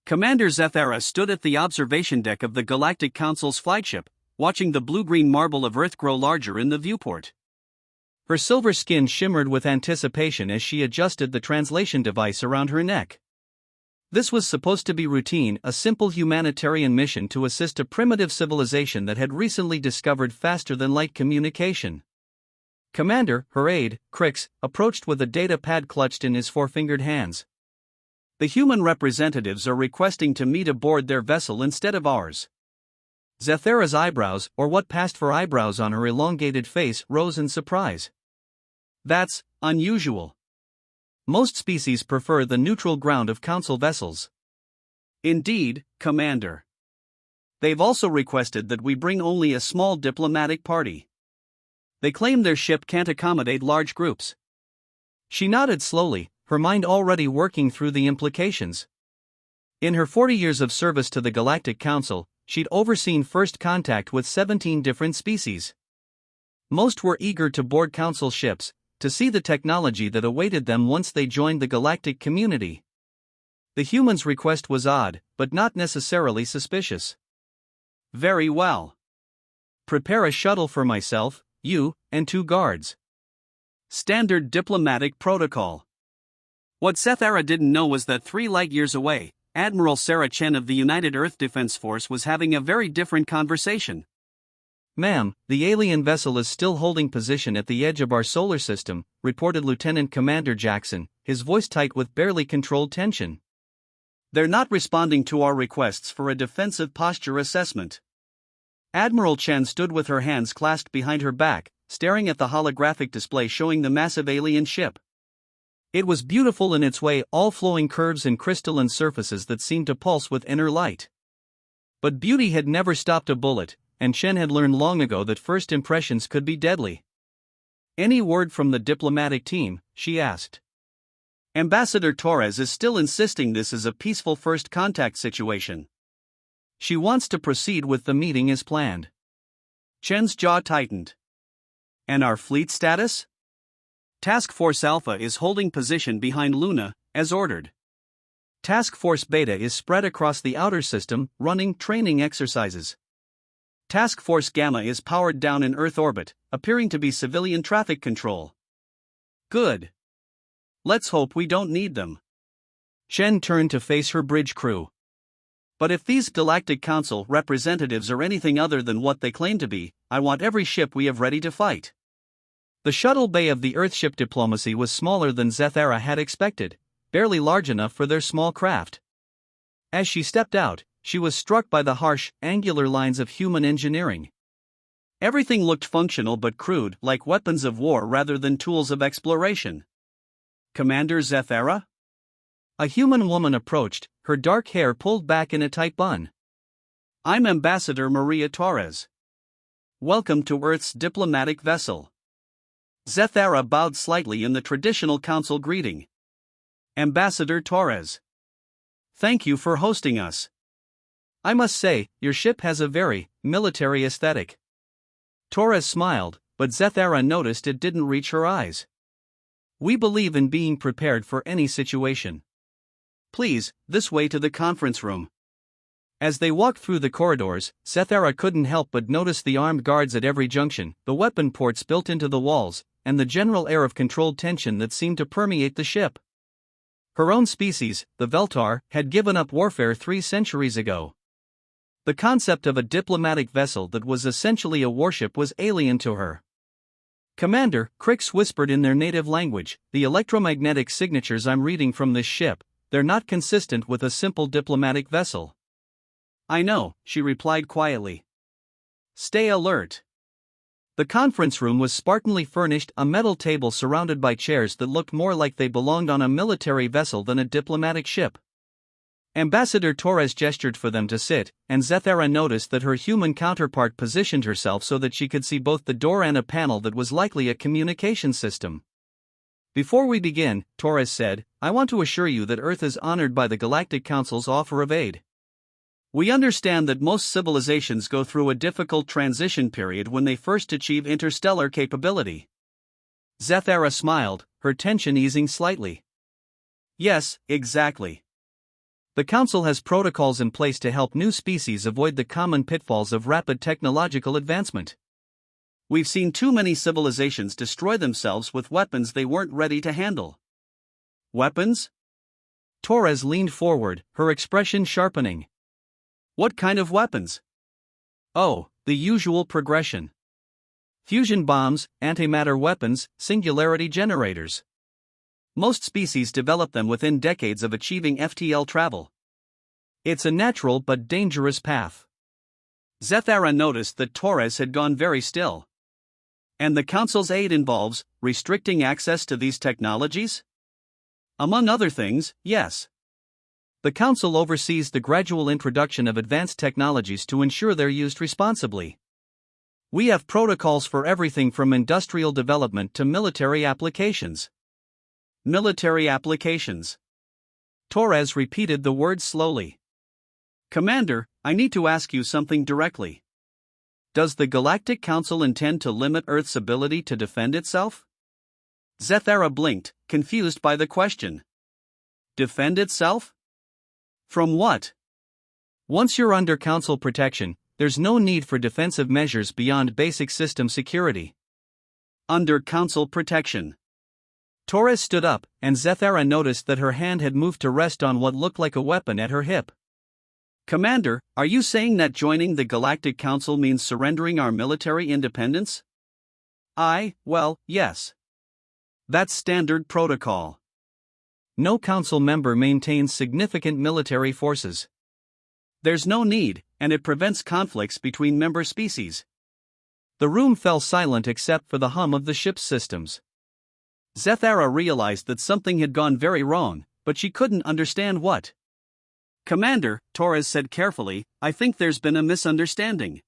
Commander Zethara stood at the observation deck of the Galactic Council's flagship, watching the blue-green marble of Earth grow larger in the viewport. Her silver skin shimmered with anticipation as she adjusted the translation device around her neck. This was supposed to be routine, a simple humanitarian mission to assist a primitive civilization that had recently discovered faster-than-light communication. Commander, her aide, Crix, approached with a data pad clutched in his four-fingered hands. The human representatives are requesting to meet aboard their vessel instead of ours. Zethara's eyebrows, or what passed for eyebrows on her elongated face, rose in surprise. That's unusual. Most species prefer the neutral ground of Council vessels. Indeed, Commander. They've also requested that we bring only a small diplomatic party. They claim their ship can't accommodate large groups. She nodded slowly, her mind already working through the implications. In her 40 years of service to the Galactic Council, she'd overseen first contact with 17 different species. Most were eager to board Council ships, to see the technology that awaited them once they joined the galactic community. The human's request was odd, but not necessarily suspicious. Very well. Prepare a shuttle for myself, you, and 2 guards. Standard diplomatic protocol. What Zethara didn't know was that 3 light-years away, Admiral Sarah Chen of the United Earth Defense Force was having a very different conversation. Ma'am, the alien vessel is still holding position at the edge of our solar system, reported Lieutenant Commander Jackson, his voice tight with barely controlled tension. They're not responding to our requests for a defensive posture assessment. Admiral Chen stood with her hands clasped behind her back, staring at the holographic display showing the massive alien ship. It was beautiful in its way, all flowing curves and crystalline surfaces that seemed to pulse with inner light. But beauty had never stopped a bullet, and Chen had learned long ago that first impressions could be deadly. Any word from the diplomatic team? She asked. Ambassador Torres is still insisting this is a peaceful first contact situation. She wants to proceed with the meeting as planned. Chen's jaw tightened. And our fleet status? Task Force Alpha is holding position behind Luna, as ordered. Task Force Beta is spread across the outer system, running training exercises. Task Force Gamma is powered down in Earth orbit, appearing to be civilian traffic control. Good. Let's hope we don't need them. Chen turned to face her bridge crew. But if these Galactic Council representatives are anything other than what they claim to be, I want every ship we have ready to fight. The shuttle bay of the Earthship diplomacy was smaller than Zethara had expected, barely large enough for their small craft. As she stepped out, she was struck by the harsh, angular lines of human engineering. Everything looked functional but crude, like weapons of war rather than tools of exploration. Commander Zethara? A human woman approached, her dark hair pulled back in a tight bun. I'm Ambassador Maria Torres. Welcome to Earth's diplomatic vessel. Zethara bowed slightly in the traditional council greeting. Ambassador Torres. Thank you for hosting us. I must say, your ship has a very military aesthetic. Torres smiled, but Zethara noticed it didn't reach her eyes. We believe in being prepared for any situation. Please, this way to the conference room. As they walked through the corridors, Zethara couldn't help but notice the armed guards at every junction, the weapon ports built into the walls, and the general air of controlled tension that seemed to permeate the ship. Her own species, the Veltar, had given up warfare 3 centuries ago. The concept of a diplomatic vessel that was essentially a warship was alien to her. Commander, Crix whispered in their native language, the electromagnetic signatures I'm reading from this ship, they're not consistent with a simple diplomatic vessel. I know, she replied quietly. Stay alert. The conference room was spartanly furnished, a metal table surrounded by chairs that looked more like they belonged on a military vessel than a diplomatic ship. Ambassador Torres gestured for them to sit, and Zethara noticed that her human counterpart positioned herself so that she could see both the door and a panel that was likely a communication system. Before we begin, Torres said, I want to assure you that Earth is honored by the Galactic Council's offer of aid. We understand that most civilizations go through a difficult transition period when they first achieve interstellar capability. Zethara smiled, her tension easing slightly. Yes, exactly. The Council has protocols in place to help new species avoid the common pitfalls of rapid technological advancement. We've seen too many civilizations destroy themselves with weapons they weren't ready to handle. Weapons? Torres leaned forward, her expression sharpening. What kind of weapons? Oh, the usual progression. Fusion bombs, antimatter weapons, singularity generators. Most species develop them within decades of achieving FTL travel. It's a natural but dangerous path. Zethara noticed that Torres had gone very still. And the Council's aid involves restricting access to these technologies? Among other things, yes. The Council oversees the gradual introduction of advanced technologies to ensure they're used responsibly. We have protocols for everything from industrial development to military applications. Military applications. Torres repeated the words slowly. Commander, I need to ask you something directly. Does the Galactic Council intend to limit Earth's ability to defend itself? Zethara blinked, confused by the question. Defend itself? From what? Once you're under Council protection, there's no need for defensive measures beyond basic system security. Under Council protection. Torres stood up, and Zethara noticed that her hand had moved to rest on what looked like a weapon at her hip. Commander, are you saying that joining the Galactic Council means surrendering our military independence? Well, yes. That's standard protocol. No Council member maintains significant military forces. There's no need, and it prevents conflicts between member species. The room fell silent except for the hum of the ship's systems. Zethara realized that something had gone very wrong, but she couldn't understand what. Commander, Torres said carefully, I think there's been a misunderstanding.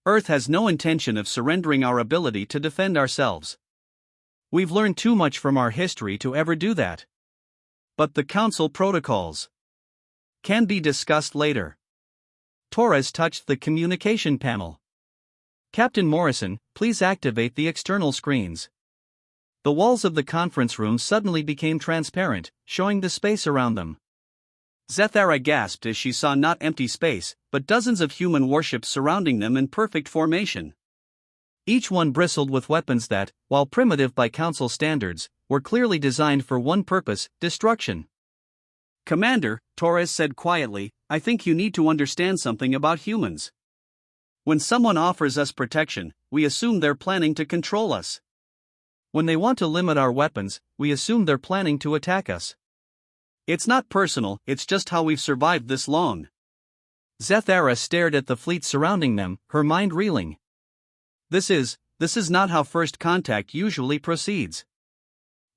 Earth has no intention of surrendering our ability to defend ourselves. We've learned too much from our history to ever do that. But the Council protocols can be discussed later. Torres touched the communication panel. Captain Morrison, please activate the external screens. The walls of the conference room suddenly became transparent, showing the space around them. Zethara gasped as she saw not empty space, but dozens of human warships surrounding them in perfect formation. Each one bristled with weapons that, while primitive by Council standards, were clearly designed for one purpose: destruction. Commander, Torres said quietly, I think you need to understand something about humans. When someone offers us protection, we assume they're planning to control us. When they want to limit our weapons, we assume they're planning to attack us. It's not personal, it's just how we've survived this long. Zethara stared at the fleet surrounding them, her mind reeling. This is not how first contact usually proceeds.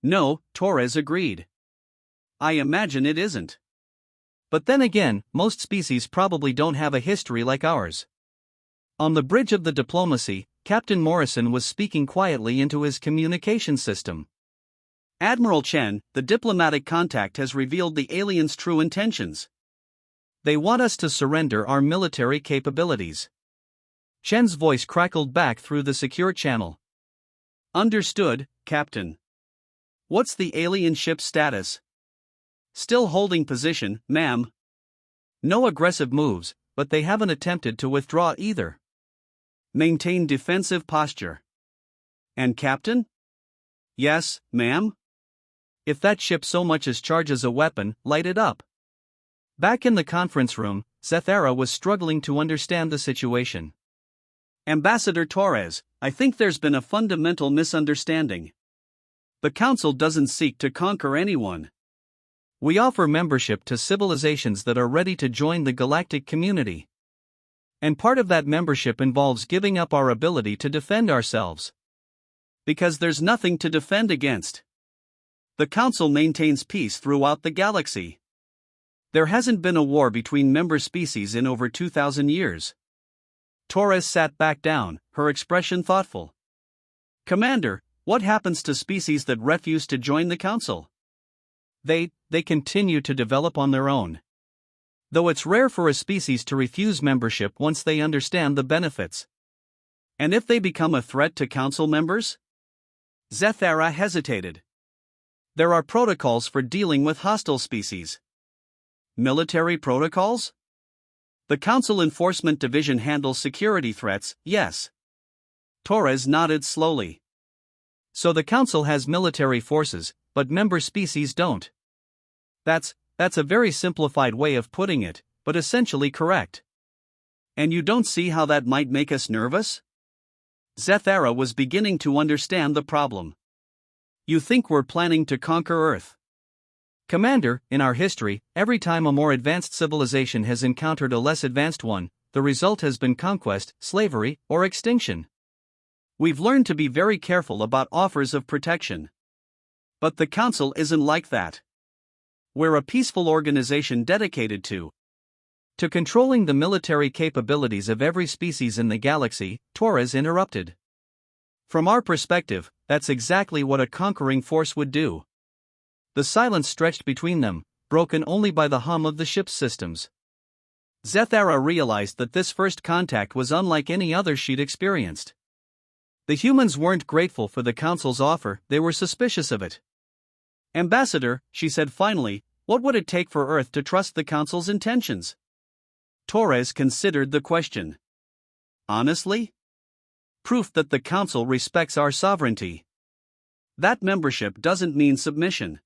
No, Torres agreed. I imagine it isn't. But then again, most species probably don't have a history like ours. On the bridge of the diplomacy, Captain Morrison was speaking quietly into his communication system. Admiral Chen, the diplomatic contact has revealed the aliens' true intentions. They want us to surrender our military capabilities. Chen's voice crackled back through the secure channel. Understood, Captain. What's the alien ship's status? Still holding position, ma'am. No aggressive moves, but they haven't attempted to withdraw either. Maintain defensive posture. And Captain? Yes, ma'am. If that ship so much as charges a weapon, light it up. Back in the conference room, Zethara was struggling to understand the situation. Ambassador Torres, I think there's been a fundamental misunderstanding. The Council doesn't seek to conquer anyone. We offer membership to civilizations that are ready to join the galactic community. And part of that membership involves giving up our ability to defend ourselves. Because there's nothing to defend against. The Council maintains peace throughout the galaxy. There hasn't been a war between member species in over 2,000 years. Torres sat back down, her expression thoughtful. Commander, what happens to species that refuse to join the Council? They continue to develop on their own. Though it's rare for a species to refuse membership once they understand the benefits. And if they become a threat to Council members? Zethara hesitated. There are protocols for dealing with hostile species. Military protocols? The Council Enforcement Division handles security threats, yes. Torres nodded slowly. So the Council has military forces, but member species don't. That's a very simplified way of putting it, but essentially correct. And you don't see how that might make us nervous? Zethara was beginning to understand the problem. You think we're planning to conquer Earth? Commander, in our history, every time a more advanced civilization has encountered a less advanced one, the result has been conquest, slavery, or extinction. We've learned to be very careful about offers of protection. But the Council isn't like that. We're a peaceful organization dedicated to controlling the military capabilities of every species in the galaxy, Torres interrupted. From our perspective, that's exactly what a conquering force would do. The silence stretched between them, broken only by the hum of the ship's systems. Zethara realized that this first contact was unlike any other she'd experienced. The humans weren't grateful for the Council's offer, they were suspicious of it. Ambassador, she said finally, what would it take for Earth to trust the Council's intentions? Torres considered the question. Honestly? Proof that the Council respects our sovereignty. That membership doesn't mean submission.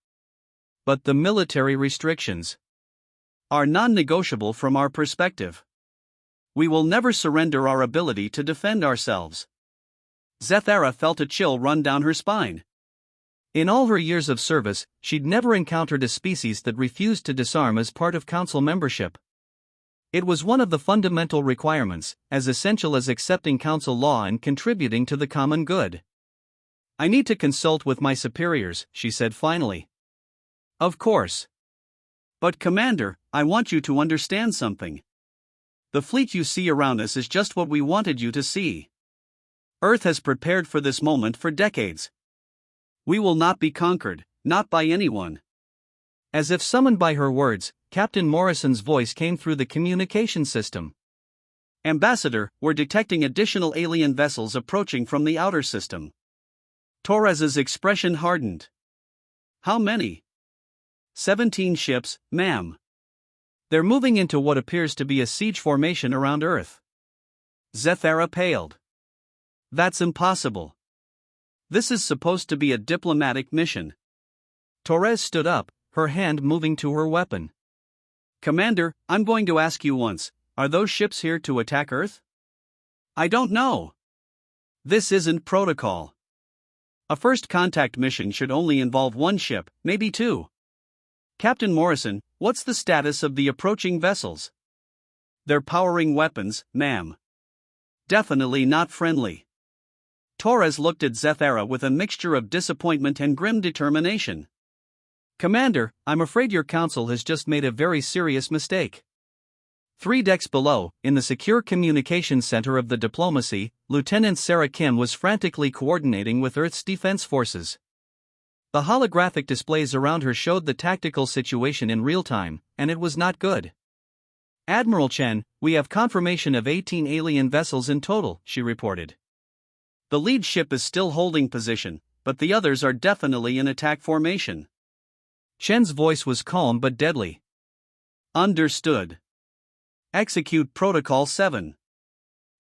But the military restrictions are non-negotiable from our perspective. We will never surrender our ability to defend ourselves. Zethara felt a chill run down her spine. In all her years of service, she'd never encountered a species that refused to disarm as part of Council membership. It was one of the fundamental requirements, as essential as accepting Council law and contributing to the common good. I need to consult with my superiors, she said finally. Of course. But Commander, I want you to understand something. The fleet you see around us is just what we wanted you to see. Earth has prepared for this moment for decades. We will not be conquered, not by anyone. As if summoned by her words, Captain Morrison's voice came through the communication system. Ambassador, we're detecting additional alien vessels approaching from the outer system. Torres's expression hardened. How many? 17 ships, ma'am. They're moving into what appears to be a siege formation around Earth. Zethara paled. That's impossible. This is supposed to be a diplomatic mission. Torres stood up, her hand moving to her weapon. Commander, I'm going to ask you once, are those ships here to attack Earth? I don't know. This isn't protocol. A first contact mission should only involve one ship, maybe two. Captain Morrison, what's the status of the approaching vessels? They're powering weapons, ma'am. Definitely not friendly. Torres looked at Zethara with a mixture of disappointment and grim determination. Commander, I'm afraid your council has just made a very serious mistake. 3 decks below, in the secure communications center of the Diplomacy, Lieutenant Sarah Kim was frantically coordinating with Earth's defense forces. The holographic displays around her showed the tactical situation in real time, and it was not good. Admiral Chen, we have confirmation of 18 alien vessels in total, she reported. The lead ship is still holding position, but the others are definitely in attack formation. Chen's voice was calm but deadly. Understood. Execute Protocol 7.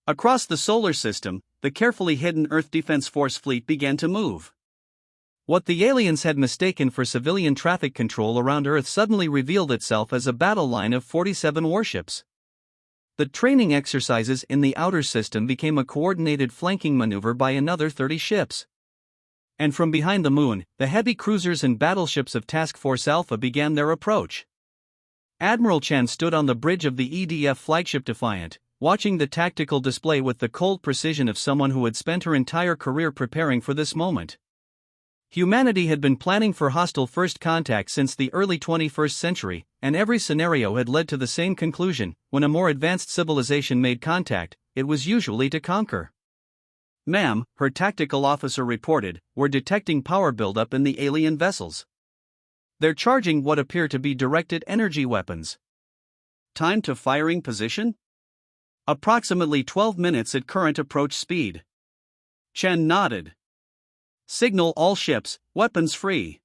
Across the solar system, the carefully hidden Earth Defense Force fleet began to move. What the aliens had mistaken for civilian traffic control around Earth suddenly revealed itself as a battle line of 47 warships. The training exercises in the outer system became a coordinated flanking maneuver by another 30 ships. And from behind the moon, the heavy cruisers and battleships of Task Force Alpha began their approach. Admiral Chen stood on the bridge of the EDF flagship Defiant, watching the tactical display with the cold precision of someone who had spent her entire career preparing for this moment. Humanity had been planning for hostile first contact since the early 21st century, and every scenario had led to the same conclusion: when a more advanced civilization made contact, it was usually to conquer. Ma'am, her tactical officer reported, we're detecting power buildup in the alien vessels. They're charging what appear to be directed energy weapons. Time to firing position? Approximately 12 minutes at current approach speed. Chen nodded. Signal all ships, weapons free.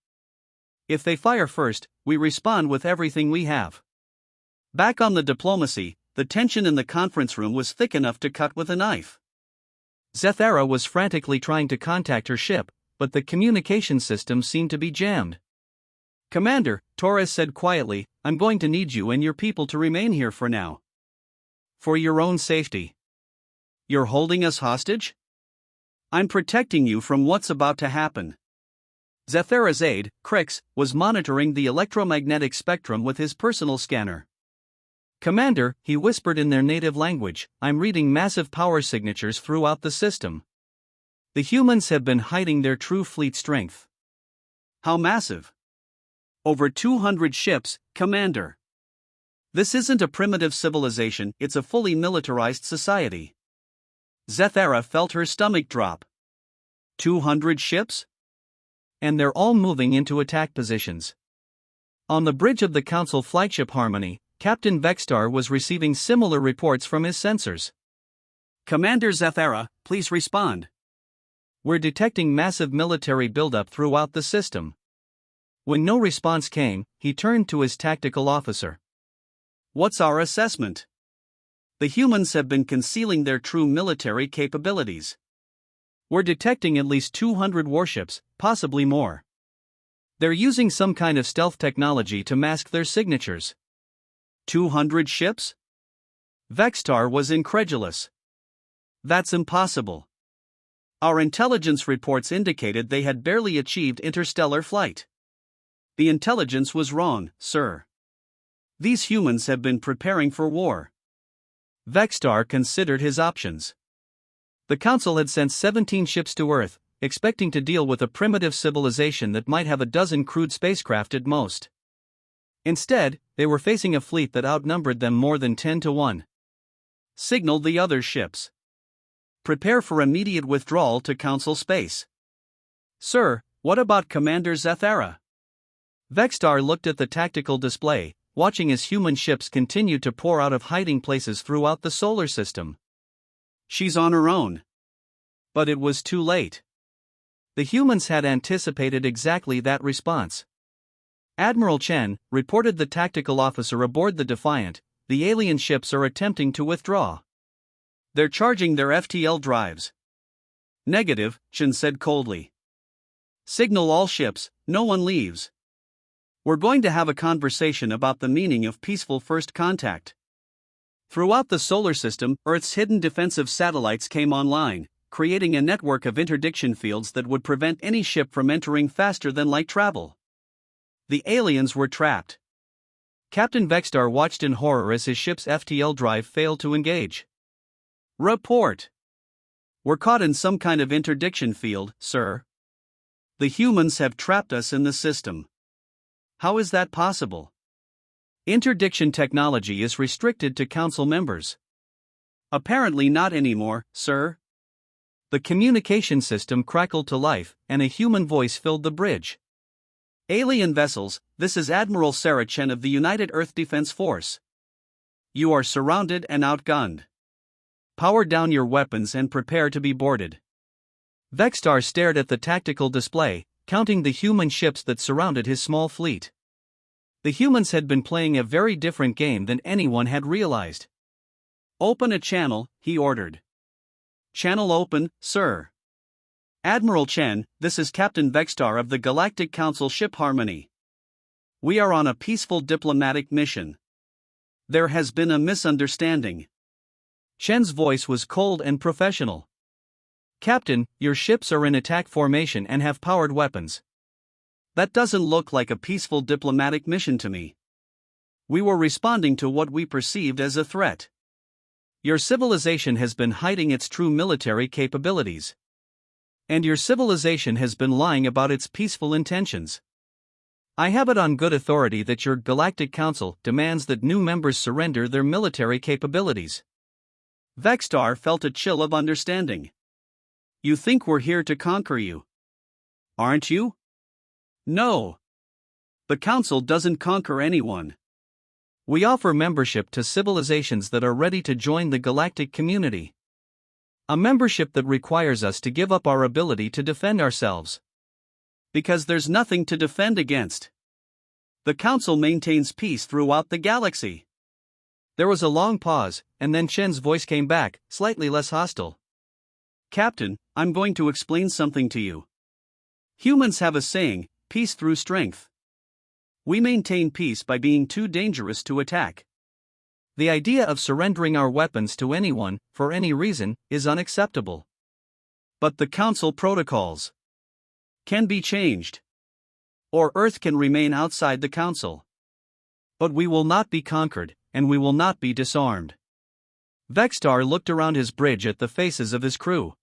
If they fire first, we respond with everything we have. Back on the diplomacy, the tension in the conference room was thick enough to cut with a knife. Zethara was frantically trying to contact her ship, but the communication system seemed to be jammed. "Commander," Torres said quietly, "I'm going to need you and your people to remain here for now. For your own safety." "You're holding us hostage?" "I'm protecting you from what's about to happen." Zethara's aide, Crix, was monitoring the electromagnetic spectrum with his personal scanner. "Commander," he whispered in their native language, "I'm reading massive power signatures throughout the system. The humans have been hiding their true fleet strength." "How massive?" "Over 200 ships, Commander. This isn't a primitive civilization, it's a fully militarized society." Zethara felt her stomach drop. 200 ships? And they're all moving into attack positions. On the bridge of the Council flagship Harmony, Captain Vexstar was receiving similar reports from his sensors. "Commander Zethara, please respond. We're detecting massive military buildup throughout the system." When no response came, he turned to his tactical officer. "What's our assessment?" "The humans have been concealing their true military capabilities. We're detecting at least 200 warships, possibly more. They're using some kind of stealth technology to mask their signatures." 200 ships? Vexstar was incredulous. "That's impossible. Our intelligence reports indicated they had barely achieved interstellar flight." "The intelligence was wrong, sir. These humans have been preparing for war." Vexstar considered his options. The Council had sent 17 ships to Earth, expecting to deal with a primitive civilization that might have a dozen crewed spacecraft at most. Instead, they were facing a fleet that outnumbered them more than 10 to 1. "Signal the other ships. Prepare for immediate withdrawal to Council space." "Sir, what about Commander Zethara?" Vexstar looked at the tactical display, watching as human ships continued to pour out of hiding places throughout the solar system. "She's on her own." But it was too late. The humans had anticipated exactly that response. Admiral Chen reported the tactical officer aboard the Defiant, "The alien ships are attempting to withdraw. They're charging their FTL drives." "Negative," Chen said coldly. "Signal all ships, no one leaves. We're going to have a conversation about the meaning of peaceful first contact." Throughout the solar system, Earth's hidden defensive satellites came online, creating a network of interdiction fields that would prevent any ship from entering faster than light travel. The aliens were trapped. Captain Vexstar watched in horror as his ship's FTL drive failed to engage. "Report. We're caught in some kind of interdiction field, sir. The humans have trapped us in the system." "How is that possible?" "Interdiction technology is restricted to Council members." "Apparently not anymore, sir." The communication system crackled to life, and a human voice filled the bridge. "Alien vessels, this is Admiral Sarah Chen of the United Earth Defense Force. You are surrounded and outgunned. Power down your weapons and prepare to be boarded." Vexstar stared at the tactical display, counting the human ships that surrounded his small fleet. The humans had been playing a very different game than anyone had realized. "Open a channel," he ordered. "Channel open, sir." "Admiral Chen, this is Captain Vexstar of the Galactic Council ship Harmony. We are on a peaceful diplomatic mission. There has been a misunderstanding." Chen's voice was cold and professional. "Captain, your ships are in attack formation and have powered weapons." "That doesn't look like a peaceful diplomatic mission to me. We were responding to what we perceived as a threat. Your civilization has been hiding its true military capabilities. And your civilization has been lying about its peaceful intentions. I have it on good authority that your Galactic Council demands that new members surrender their military capabilities." Vexstar felt a chill of understanding. "You think we're here to conquer you? Aren't you?" "No. The Council doesn't conquer anyone. We offer membership to civilizations that are ready to join the galactic community. A membership that requires us to give up our ability to defend ourselves. Because there's nothing to defend against. The Council maintains peace throughout the galaxy. There was a long pause, and then Chen's voice came back, slightly less hostile. Captain, I'm going to explain something to you. Humans have a saying, peace through strength. We maintain peace by being too dangerous to attack. The idea of surrendering our weapons to anyone, for any reason, is unacceptable. But the Council protocols can be changed. Or Earth can remain outside the Council. But we will not be conquered, and we will not be disarmed. Vextar looked around his bridge at the faces of his crew.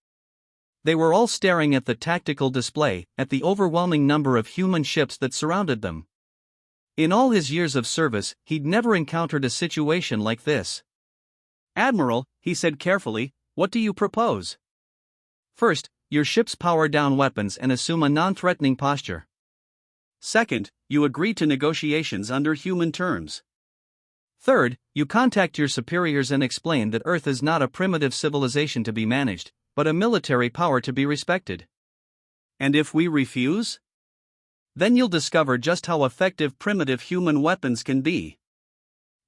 They were all staring at the tactical display, at the overwhelming number of human ships that surrounded them. In all his years of service, he'd never encountered a situation like this. Admiral, he said carefully, what do you propose? First, your ships power down weapons and assume a non-threatening posture. Second, you agree to negotiations under human terms. Third, you contact your superiors and explain that Earth is not a primitive civilization to be managed, but a military power to be respected. And if we refuse? Then you'll discover just how effective primitive human weapons can be.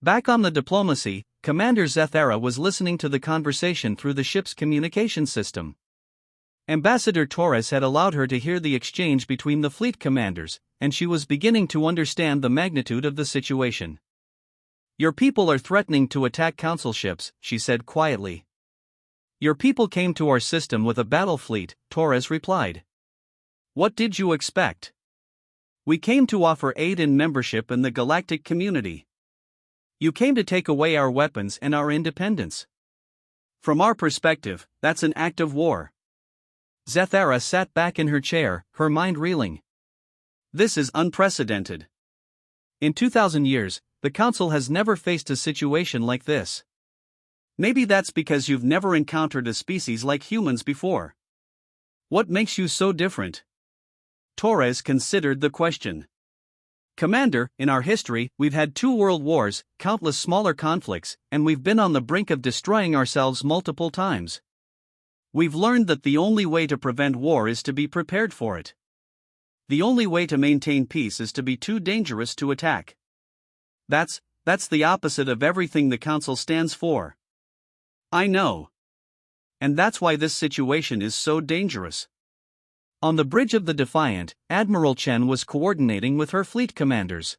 Back on the diplomacy, Commander Zethara was listening to the conversation through the ship's communication system. Ambassador Torres had allowed her to hear the exchange between the fleet commanders, and she was beginning to understand the magnitude of the situation. Your people are threatening to attack Council ships, she said quietly. Your people came to our system with a battle fleet, Torres replied. What did you expect? We came to offer aid and membership in the galactic community. You came to take away our weapons and our independence. From our perspective, that's an act of war. Zethara sat back in her chair, her mind reeling. This is unprecedented. In 2,000 years, the Council has never faced a situation like this. Maybe that's because you've never encountered a species like humans before. What makes you so different? Torres considered the question. Commander, in our history, we've had 2 world wars, countless smaller conflicts, and we've been on the brink of destroying ourselves multiple times. We've learned that the only way to prevent war is to be prepared for it. The only way to maintain peace is to be too dangerous to attack. That's the opposite of everything the Council stands for. I know. And that's why this situation is so dangerous. On the bridge of the Defiant, Admiral Chen was coordinating with her fleet commanders.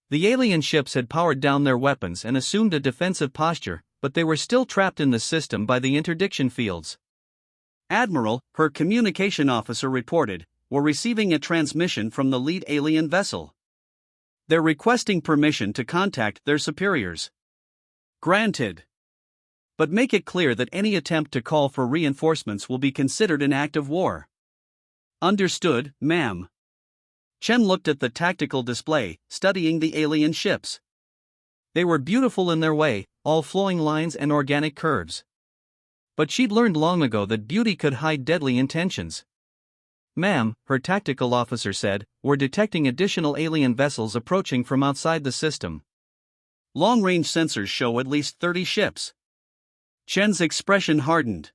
The alien ships had powered down their weapons and assumed a defensive posture, but they were still trapped in the system by the interdiction fields. Admiral, her communication officer reported, were receiving a transmission from the lead alien vessel. They're requesting permission to contact their superiors. Granted. But make it clear that any attempt to call for reinforcements will be considered an act of war. Understood, ma'am. Chen looked at the tactical display, studying the alien ships. They were beautiful in their way, all flowing lines and organic curves. But she'd learned long ago that beauty could hide deadly intentions. Ma'am, her tactical officer said, we're detecting additional alien vessels approaching from outside the system. Long-range sensors show at least 30 ships. Chen's expression hardened.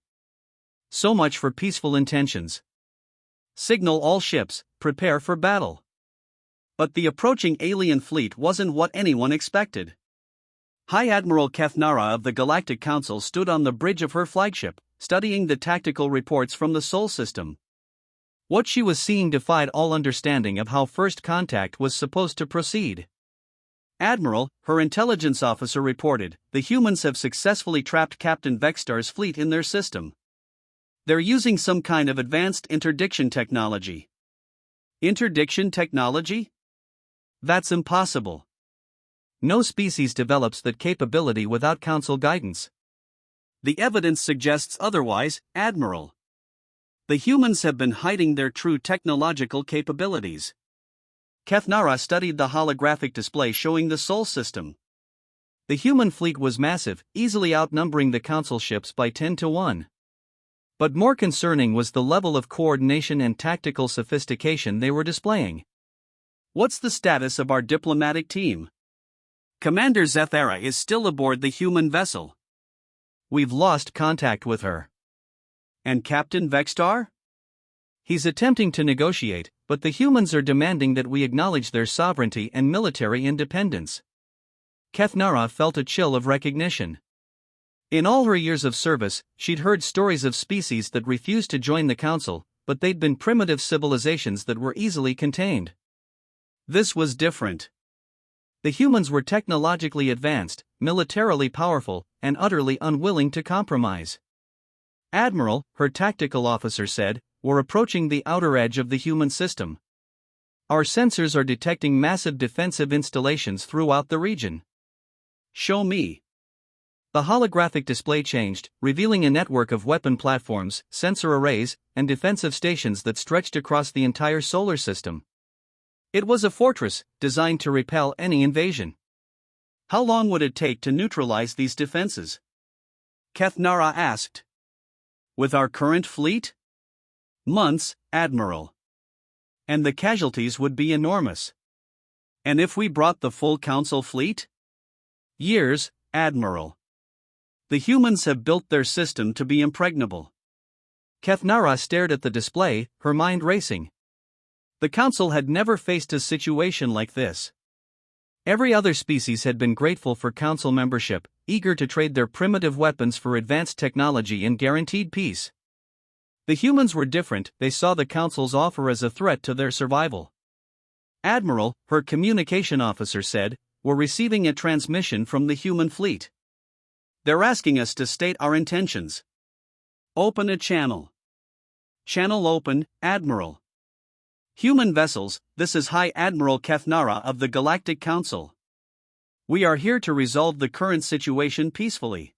So much for peaceful intentions. Signal all ships, prepare for battle. But the approaching alien fleet wasn't what anyone expected. High Admiral Kethnara of the Galactic Council stood on the bridge of her flagship, studying the tactical reports from the Sol system. What she was seeing defied all understanding of how first contact was supposed to proceed. Admiral, her intelligence officer reported, the humans have successfully trapped Captain Vextar's fleet in their system. They're using some kind of advanced interdiction technology. Interdiction technology? That's impossible. No species develops that capability without Council guidance. The evidence suggests otherwise, Admiral. The humans have been hiding their true technological capabilities. Kethnara studied the holographic display showing the Sol system. The human fleet was massive, easily outnumbering the Council ships by 10 to 1. But more concerning was the level of coordination and tactical sophistication they were displaying. What's the status of our diplomatic team? Commander Zethara is still aboard the human vessel. We've lost contact with her. And Captain Vextar? He's attempting to negotiate, but the humans are demanding that we acknowledge their sovereignty and military independence. Kethnara felt a chill of recognition. In all her years of service, she'd heard stories of species that refused to join the council, but they'd been primitive civilizations that were easily contained. This was different. The humans were technologically advanced, militarily powerful, and utterly unwilling to compromise. "Admiral," her tactical officer said, "we're approaching the outer edge of the human system. Our sensors are detecting massive defensive installations throughout the region." "Show me." The holographic display changed, revealing a network of weapon platforms, sensor arrays, and defensive stations that stretched across the entire solar system. It was a fortress, designed to repel any invasion. "How long would it take to neutralize these defenses?" Kethnara asked. "With our current fleet?" "Months, Admiral. And the casualties would be enormous." "And if we brought the full council fleet?" "Years, Admiral. The humans have built their system to be impregnable." Kethnara stared at the display, her mind racing. The council had never faced a situation like this. Every other species had been grateful for council membership, eager to trade their primitive weapons for advanced technology and guaranteed peace. The humans were different, they saw the council's offer as a threat to their survival. "Admiral," her communication officer said, "we're receiving a transmission from the human fleet. They're asking us to state our intentions." "Open a channel." "Channel open, Admiral." "Human vessels, this is High Admiral Kethnara of the Galactic Council. We are here to resolve the current situation peacefully."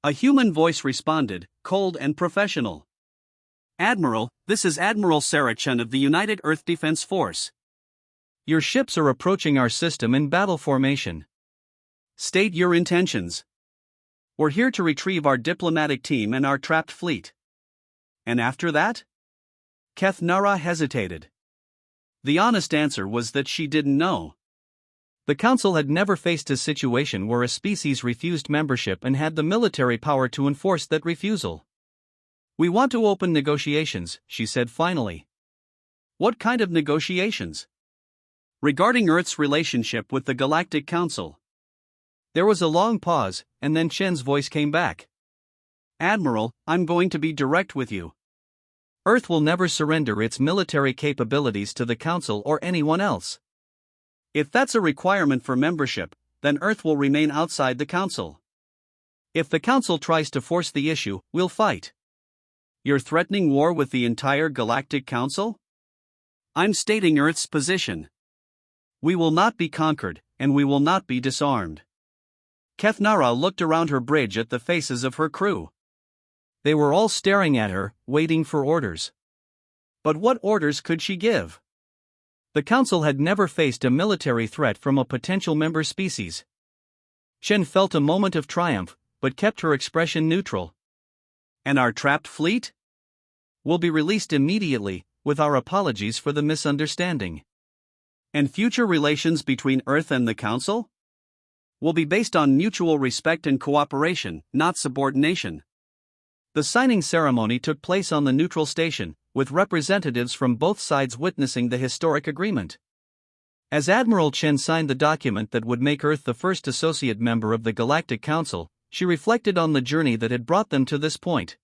A human voice responded, cold and professional. "Admiral, this is Admiral Sarachan of the United Earth Defense Force. Your ships are approaching our system in battle formation. State your intentions." "We're here to retrieve our diplomatic team and our trapped fleet." "And after that?" Kethnara hesitated. The honest answer was that she didn't know. The council had never faced a situation where a species refused membership and had the military power to enforce that refusal. "We want to open negotiations," she said finally. "What kind of negotiations?" "Regarding Earth's relationship with the Galactic Council." There was a long pause, and then Chen's voice came back. "Admiral, I'm going to be direct with you. Earth will never surrender its military capabilities to the Council or anyone else. If that's a requirement for membership, then Earth will remain outside the Council. If the Council tries to force the issue, we'll fight." "You're threatening war with the entire Galactic Council?" "I'm stating Earth's position. We will not be conquered, and we will not be disarmed." Kethnara looked around her bridge at the faces of her crew. They were all staring at her, waiting for orders. But what orders could she give? The Council had never faced a military threat from a potential member species. Chen felt a moment of triumph, but kept her expression neutral. "And our trapped fleet?" "Will be released immediately, with our apologies for the misunderstanding." "And future relations between Earth and the Council?" "Will be based on mutual respect and cooperation, not subordination." The signing ceremony took place on the neutral station, with representatives from both sides witnessing the historic agreement. As Admiral Chen signed the document that would make Earth the first associate member of the Galactic Council, she reflected on the journey that had brought them to this point.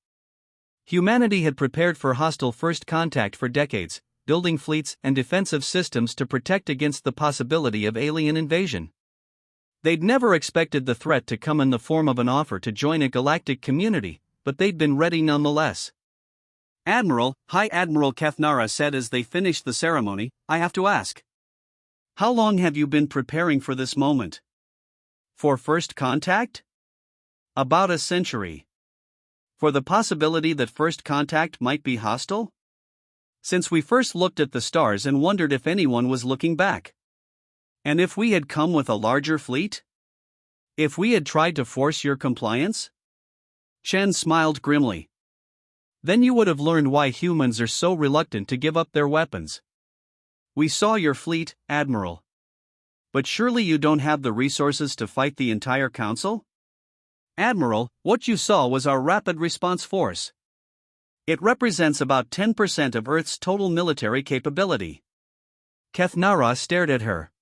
Humanity had prepared for hostile first contact for decades, building fleets and defensive systems to protect against the possibility of alien invasion. They'd never expected the threat to come in the form of an offer to join a galactic community, but they'd been ready nonetheless. "Admiral," High Admiral Kethnara said as they finished the ceremony, "I have to ask. How long have you been preparing for this moment?" "For first contact?" "About a century." "For the possibility that first contact might be hostile?" "Since we first looked at the stars and wondered if anyone was looking back." "And if we had come with a larger fleet? If we had tried to force your compliance?" Chen smiled grimly. "Then you would have learned why humans are so reluctant to give up their weapons." "We saw your fleet, Admiral. But surely you don't have the resources to fight the entire Council?" "Admiral, what you saw was our rapid response force. It represents about 10% of Earth's total military capability." Kethnara stared at her.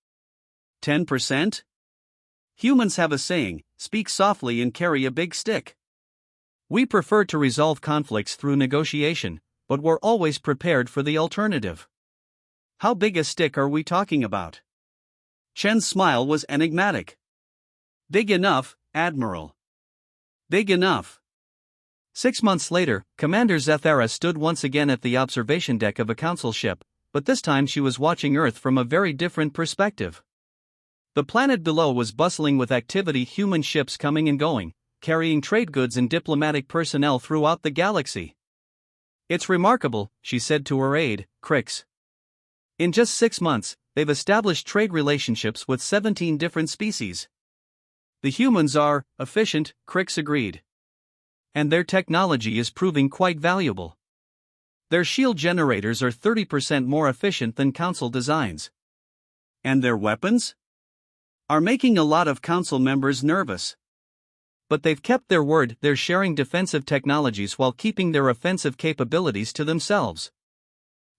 10%? Humans have a saying, speak softly and carry a big stick. We prefer to resolve conflicts through negotiation, but we're always prepared for the alternative. How big a stick are we talking about? Chen's smile was enigmatic. Big enough, Admiral. Big enough. 6 months later, Commander Zethara stood once again at the observation deck of a council ship, but this time she was watching Earth from a very different perspective. The planet below was bustling with activity, human ships coming and going, carrying trade goods and diplomatic personnel throughout the galaxy. It's remarkable, she said to her aide, Crix. In just 6 months, they've established trade relationships with 17 different species. The humans are efficient, Crix agreed. And their technology is proving quite valuable. Their shield generators are 30% more efficient than Council designs. And their weapons? Are making a lot of Council members nervous. But they've kept their word, they're sharing defensive technologies while keeping their offensive capabilities to themselves.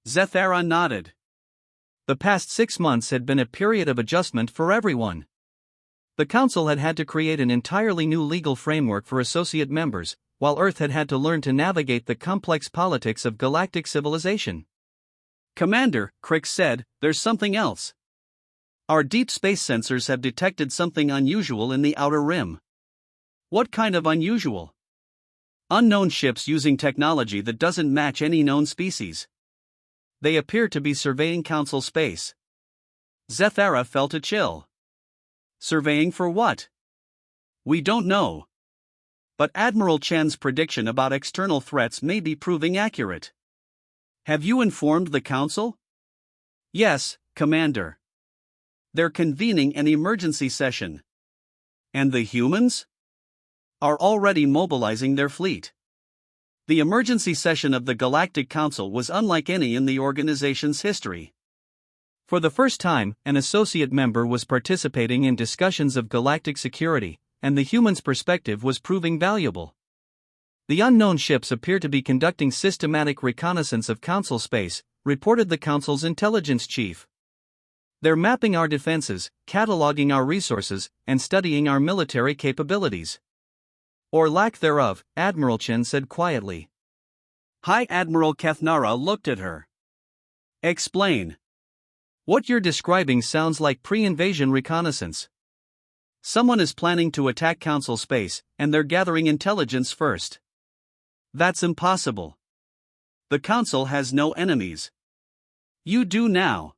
Zethara nodded. The past 6 months had been a period of adjustment for everyone. The Council had had to create an entirely new legal framework for associate members, while Earth had had to learn to navigate the complex politics of galactic civilization. Commander, Crix said, there's something else. Our deep space sensors have detected something unusual in the outer rim. What kind of unusual? Unknown ships using technology that doesn't match any known species. They appear to be surveying Council space. Zethara felt a chill. Surveying for what? We don't know. But Admiral Chen's prediction about external threats may be proving accurate. Have you informed the Council? Yes, Commander. They're convening an emergency session. And the humans? Are already mobilizing their fleet. The emergency session of the Galactic Council was unlike any in the organization's history. For the first time, an associate member was participating in discussions of galactic security, and the humans' perspective was proving valuable. The unknown ships appear to be conducting systematic reconnaissance of Council space, reported the Council's intelligence chief. They're mapping our defenses, cataloging our resources, and studying our military capabilities. Or lack thereof, Admiral Chen said quietly. High Admiral Kethnara looked at her. Explain. What you're describing sounds like pre-invasion reconnaissance. Someone is planning to attack Council space, and they're gathering intelligence first. That's impossible. The Council has no enemies. You do now.